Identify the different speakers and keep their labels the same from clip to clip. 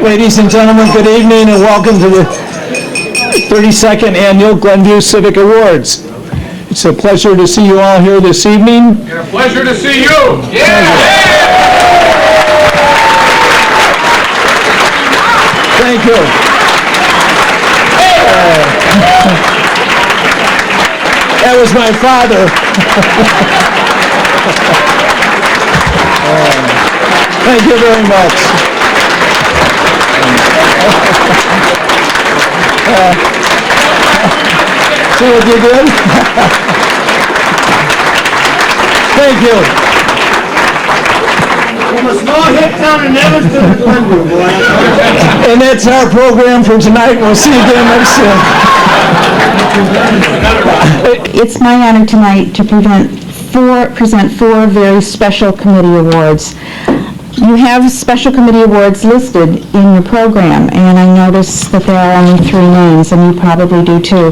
Speaker 1: Ladies and gentlemen, good evening and welcome to the 32nd Annual Glenview Civic Awards. It's a pleasure to see you all here this evening.
Speaker 2: It's a pleasure to see you. Yeah!
Speaker 1: Thank you. That was my father. Thank you very much. See what you did? Thank you.
Speaker 3: From a small hill town in Evanston, Glenview, boy.
Speaker 1: And that's our program for tonight. We'll see you again next year.
Speaker 4: It's my honor tonight to present four very special committee awards. You have special committee awards listed in your program, and I notice that there are only 3 names, and you probably do too.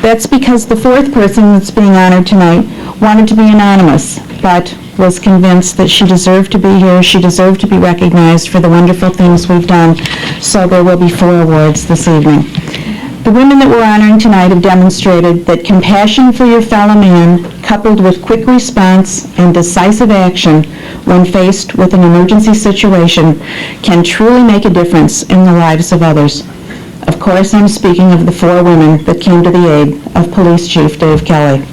Speaker 4: That's because the fourth person that's being honored tonight wanted to be anonymous, but was convinced that she deserved to be here, she deserved to be recognized for the wonderful things we've done, so there will be 4 awards this evening. The women that we're honoring tonight have demonstrated that compassion for your fellow man, coupled with quick response and decisive action when faced with an emergency situation, can truly make a difference in the lives of others. Of course, I'm speaking of the 4 women that came to the aid of Police Chief Dave Kelly.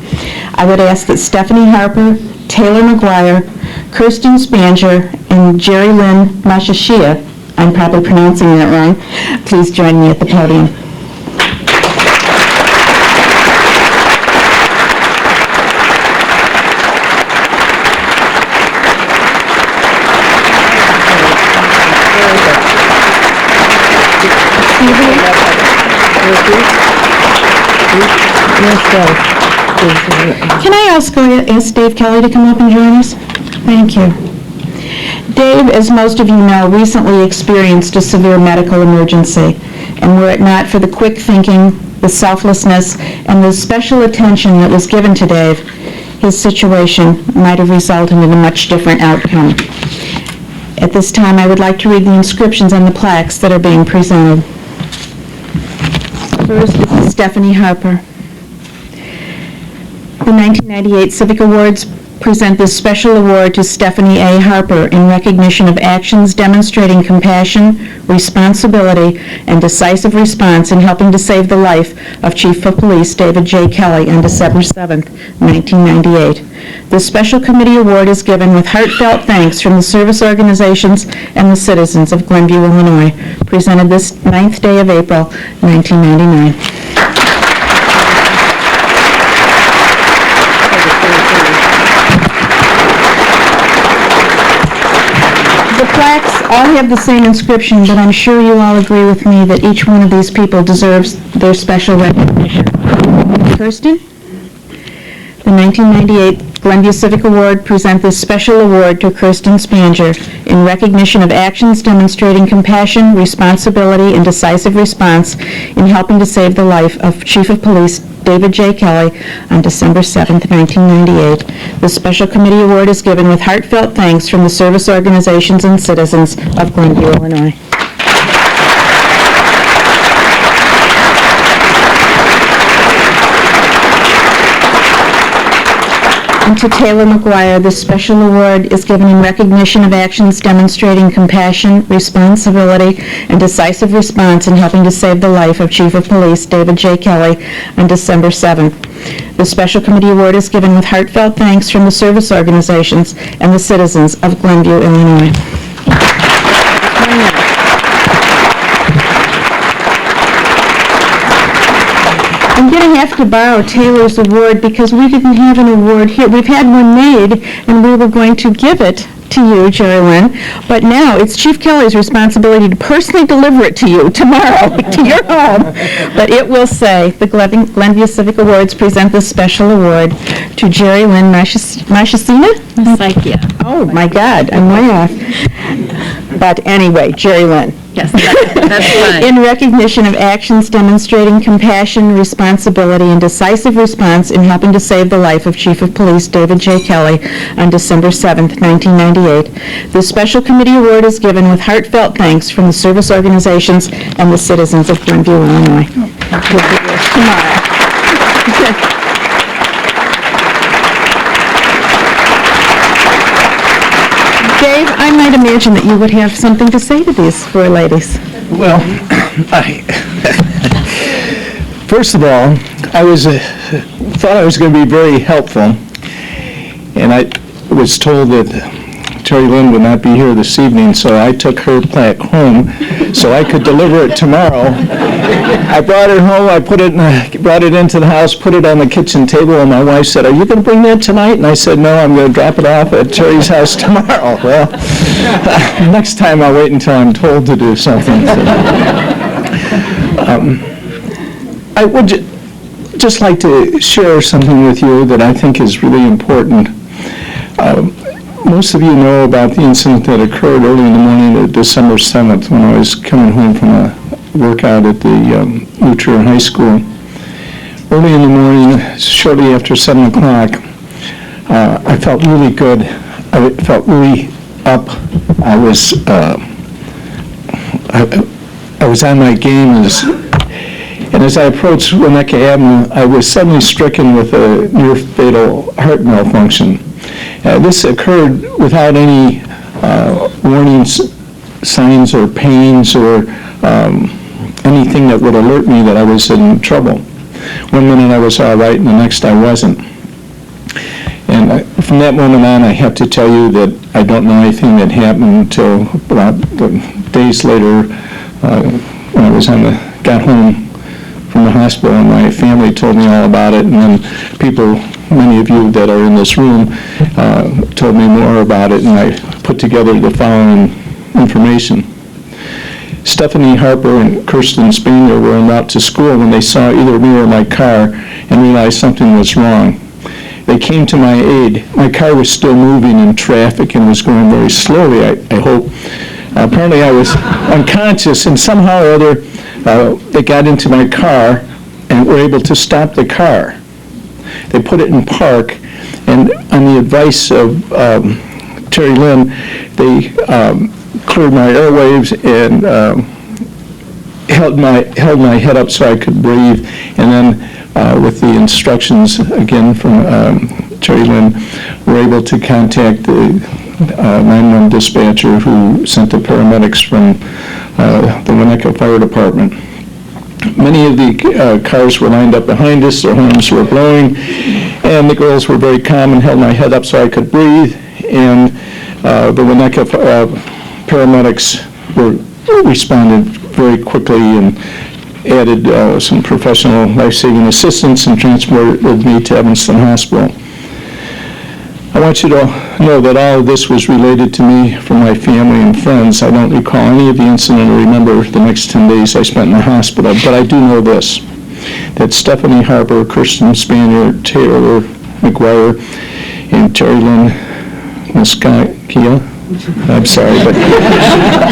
Speaker 4: I would ask that Stephanie Harper, Taylor McGuire, Kirsten Taylor, and Jerry Lynn Mashashia, I'm probably pronouncing that wrong, please join me at the podium. Can I ask Dave Kelly to come up and join us? Thank you. Dave, as most of you know, recently experienced a severe medical emergency, and were it not for the quick thinking, the selflessness, and the special attention that was given to Dave, his situation might have resulted in a much different outcome. At this time, I would like to read the inscriptions on the plaques that are being presented. First is Stephanie Harper. The 1998 Civic Awards present this special award to Stephanie A. Harper in recognition of actions demonstrating compassion, responsibility, and decisive response in helping to save the life of Chief of Police David J. Kelly on December 7, 1998. This special committee award is given with heartfelt thanks from the service organizations and the citizens of Glenview, Illinois, presented this 9th day of April, 1999. The plaques all have the same inscription, but I'm sure you all agree with me that each one of these people deserves their special recognition. Kirsten? The 1998 Glenview Civic Award present this special award to Kirsten Taylor in recognition of actions demonstrating compassion, responsibility, and decisive response in helping to save the life of Chief of Police David J. Kelly on December 7, 1998. The special committee award is given with heartfelt thanks from the service organizations and citizens of Glenview, Illinois. And to Taylor McGuire, this special award is given in recognition of actions demonstrating compassion, responsibility, and decisive response in helping to save the life of Chief of Police David J. Kelly on December 7th. The special committee award is given with heartfelt thanks from the service organizations and the citizens of Glenview, Illinois. I'm going to have to borrow Taylor's award because we didn't have an award here. We've had one made, and we were going to give it to you, Jerry Lynn, but now it's Chief Kelly's responsibility to personally deliver it to you tomorrow to your home. But it will say, the Glenview Civic Awards present this special award to Jerry Lynn Mashasina? Oh, my God, I'm way off. But anyway, Jerry Lynn,
Speaker 5: Yes, that's fine.
Speaker 4: in recognition of actions demonstrating compassion, responsibility, and decisive response in helping to save the life of Chief of Police David J. Kelly on December 7th, 1998. The Special Committee Award is given with heartfelt thanks from the service organizations and the citizens of Glenview, Illinois. We'll do this tomorrow. Dave, I might imagine that you would have something to say to these four ladies.
Speaker 1: Well, first of all, I thought I was going to be very helpful, and I was told that Terry Lynn would not be here this evening, so I took her plaque home so I could deliver it tomorrow. I brought it home, I brought it into the house, put it on the kitchen table, and my wife said, "Are you going to bring that tonight?" And I said, "No, I'm going to drop it off at Terry's house tomorrow." Well, next time I'll wait until I'm told to do something. I would just like to share something with you that I think is really important. Most of you know about the incident that occurred early in the morning of December 7th when I was coming home from a workout at the New Trier High School. Early in the morning, shortly after 7 o'clock, I felt really good. I felt really up. I was on my game, and as I approached Winnetka Avenue, I was suddenly stricken with a near-fatal heart malfunction. This occurred without any warning signs or pains or anything that would alert me that I was in trouble. One minute I was all right, and the next I wasn't. And from that moment on, I have to tell you that I don't know anything that happened until about days later when I got home from the hospital, and my family told me all about it, and then people, many of you that are in this room, told me more about it, and I put together the following information. Stephanie Harper and Kirsten Taylor were en route to school when they saw either me or my car and realized something was wrong. They came to my aid. My car was still moving in traffic and was going very slowly, I hope. Apparently I was unconscious, and somehow or other they got into my car and were able to stop the car. They put it in park, and on the advice of Terry Lynn, they cleared my airwaves and held my head up so I could breathe, and then with the instructions again from Terry Lynn, were able to contact the 911 dispatcher who sent the paramedics from the Winnetka Fire Department. Many of the cars were lined up behind us, their horns were blowing, and the girls were very calm and held my head up so I could breathe, and the Winnetka paramedics responded very quickly and added some professional life-saving assistance and transported me to Evanston Hospital. I want you to know that all of this was related to me from my family and friends. I don't recall any of the incident or remember the next 10 days I spent in the hospital, but I do know this, that Stephanie Harper, Kirsten Taylor, McGuire, and Terry Lynn Muscakia, I'm sorry, but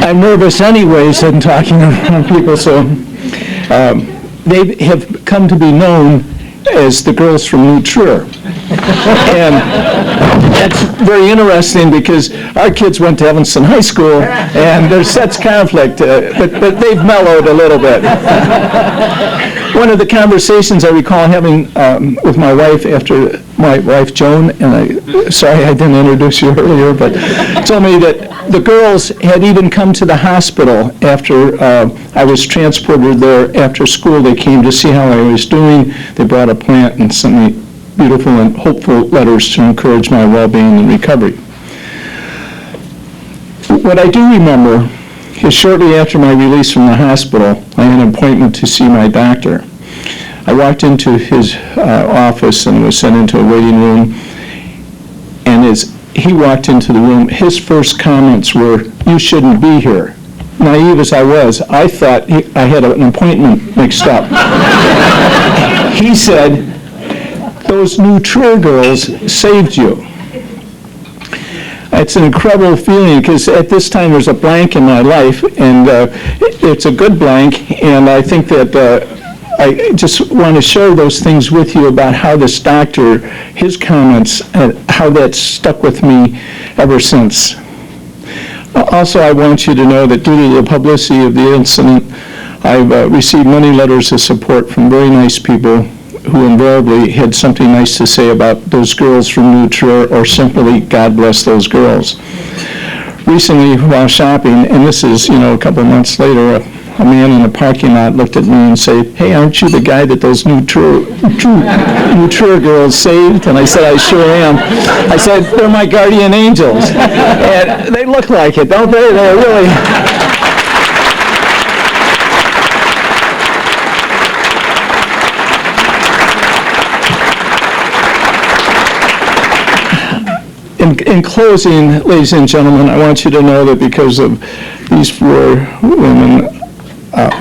Speaker 1: I'm nervous anyways in talking to people, so they have come to be known as the girls from New Trier. And that's very interesting because our kids went to Evanston High School, and there's such conflict, but they've mellowed a little bit. One of the conversations I recall having with my wife after my wife Joan, and sorry I didn't introduce you earlier, but told me that the girls had even come to the hospital after I was transported there after school. They came to see how I was doing. They brought a plant and sent me beautiful and hopeful letters to encourage my well-being and recovery. What I do remember is shortly after my release from the hospital, I had an appointment to see my doctor. I walked into his office and was sent into a waiting room, and as he walked into the room, his first comments were, "You shouldn't be here." Naive as I was, I thought I had an appointment mixed up. He said, "Those New Trier girls saved you." It's an incredible feeling, because at this time there's a blank in my life, and it's a good blank, and I think that I just want to share those things with you about how this doctor, his comments, how that's stuck with me ever since. Also, I want you to know that due to the publicity of the incident, I've received many letters of support from very nice people who invariably had something nice to say about those girls from New Trier, or simply, God bless those girls. Recently, while shopping, and this is, a couple months later, a man in a parking lot looked at me and said, "Hey, aren't you the guy that those New Trier girls saved?" And I said, "I sure am." I said, "They're my guardian angels." And they look like it, don't they? They're really... In closing, ladies and gentlemen, I want you to know that because of these 4 women,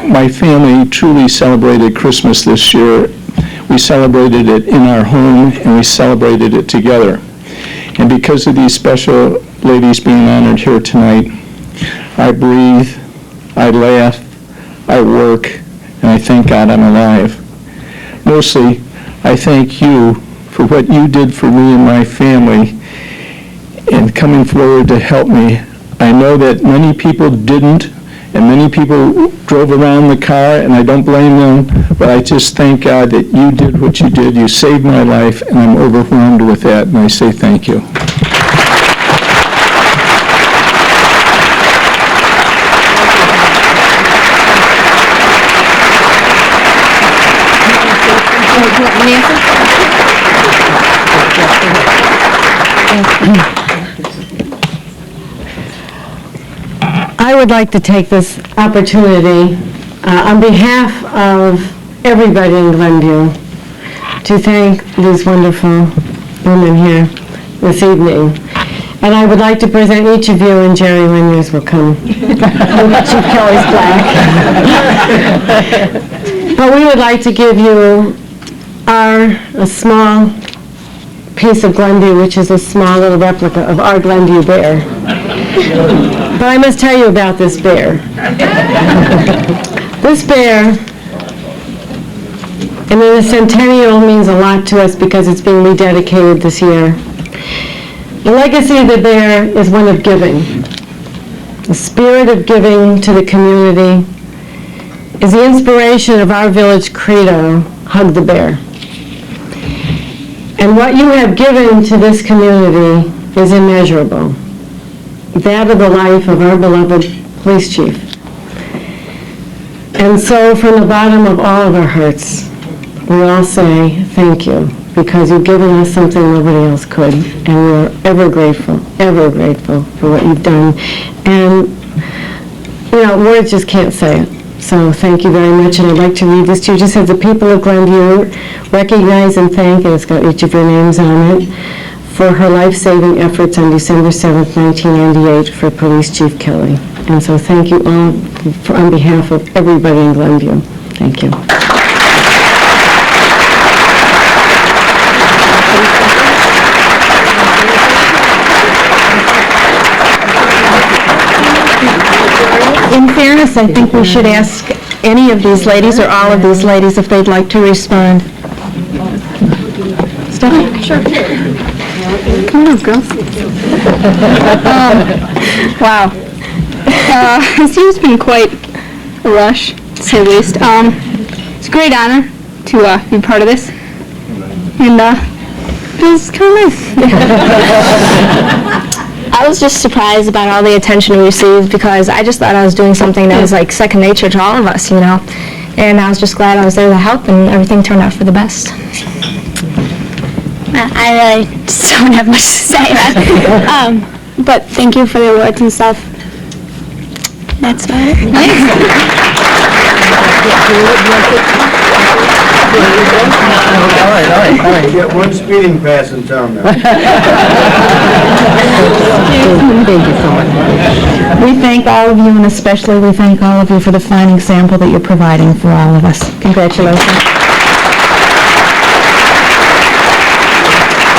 Speaker 1: my family truly celebrated Christmas this year. We celebrated it in our home, and we celebrated it together. And because of these special ladies being honored here tonight, I breathe, I laugh, I work, and I thank God I'm alive. Mostly, I thank you for what you did for me and my family and coming forward to help me. I know that many people didn't, and many people drove around the car, and I don't blame them, but I just thank God that you did what you did. You saved my life, and I'm overwhelmed with that, and I say thank you.
Speaker 5: I would like to take this opportunity on behalf of everybody in Glenview to thank these wonderful women here this evening. And I would like to present each of you, and Jerry Liniers will come. Chief Kelly's black. But we would like to give you a small piece of Glenview, which is a small little replica of our Glenview bear. But I must tell you about this bear. This bear, and then the centennial means a lot to us because it's being rededicated this year. The legacy of the bear is one of giving. The spirit of giving to the community is the inspiration of our village credo, Hug the Bear. And what you have given to this community is immeasurable. That of the life of our beloved police chief. And so from the bottom of all of our hearts, we all say thank you, because you've given us something nobody else could, and we're ever grateful for what you've done. And, words just can't say it. So thank you very much, and I'd like to read this to you. Just says, the people of Glenview recognize and thank, and it's got each of your names on it, for her life-saving efforts on December 7th, 1998 for Police Chief Kelly. And so thank you all on behalf of everybody in Glenview. Thank you.
Speaker 4: In fairness, I think we should ask any of these ladies or all of these ladies if they'd like to respond. Steph? Sure. Come on, girls.
Speaker 6: Wow. This year's been quite a rush, to say the least. It's a great honor to be part of this. And it was kind of nice. I was just surprised about all the attention we received, because I just thought I was doing something that was like second nature to all of us, And I was just glad I was there to help, and everything turned out for the best. I really just don't have much to say. But thank you for the awards and stuff. That's about it.
Speaker 3: All right. You get one speeding pass in town now.
Speaker 4: Thank you so much. We thank all of you, and especially we thank all of you for the fine example that you're providing for all of us. Congratulations.